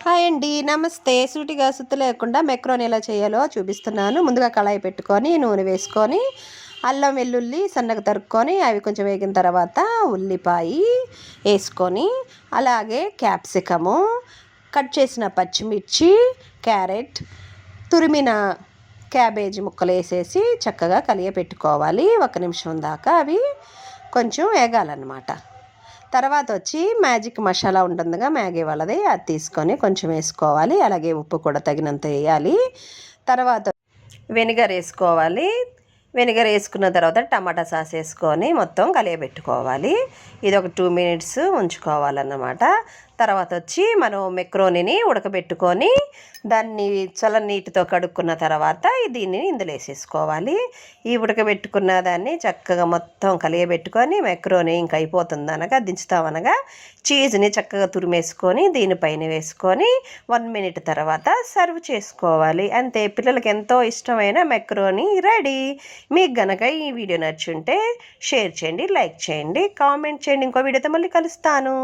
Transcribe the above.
Hi అండి, నమస్తే. సూటిగా సుత్తి లేకుండా మెక్రోని ఎలా చేయాలో చూపిస్తున్నాను. ముందుగా కళాయి పెట్టుకొని నూనె వేసుకొని అల్లం వెల్లుల్లి సన్నగా తరుక్కొని అవి కొంచెం వేగిన తర్వాత ఉల్లిపాయ వేసుకొని అలాగే క్యాప్సికము, కట్ చేసిన పచ్చిమిర్చి, క్యారెట్, తురిమిన క్యాబేజీ ముక్కలు వేసేసి చక్కగా కలియపెట్టుకోవాలి. 1 నిమిషం దాకా అవి కొంచెం వేగాలన్నమాట. తర్వాత వచ్చి మ్యాజిక్ మసాలా ఉంటుందిగా, మ్యాగీ వాళ్ళది, అది తీసుకొని కొంచెం వేసుకోవాలి. అలాగే ఉప్పు కూడా తగినంత వేయాలి. తర్వాత వెనిగర్ వేసుకోవాలి. వెనిగర్ వేసుకున్న తర్వాత టమాటా సాస్ వేసుకొని మొత్తం కలియబెట్టుకోవాలి. ఇది ఒక 2 మినిట్స్ ఉంచుకోవాలన్నమాట. తర్వాత వచ్చి మనం మెక్రోనిని ఉడకబెట్టుకొని దాన్ని చల్లనీటితో కడుక్కున్న తర్వాత దీన్ని ఇందులో వేసేసుకోవాలి. ఈ ఉడకబెట్టుకున్న దాన్ని చక్కగా మొత్తం కలియబెట్టుకొని మెక్రోని ఇంకా అయిపోతుంది అనగా దించుతామనగా చీజ్ని చక్కగా తురిమేసుకొని దీనిపైన వేసుకొని 1 మినిట్ తర్వాత సర్వ్ చేసుకోవాలి. అంతే, పిల్లలకి ఎంతో ఇష్టమైన మెక్రోని రెడీ. మీకు గనక ఈ వీడియో నచ్చుంటే షేర్ చేయండి, లైక్ చేయండి, కామెంట్ చేయండి. ఇంకో వీడియోతో మళ్ళీ కలుస్తాను.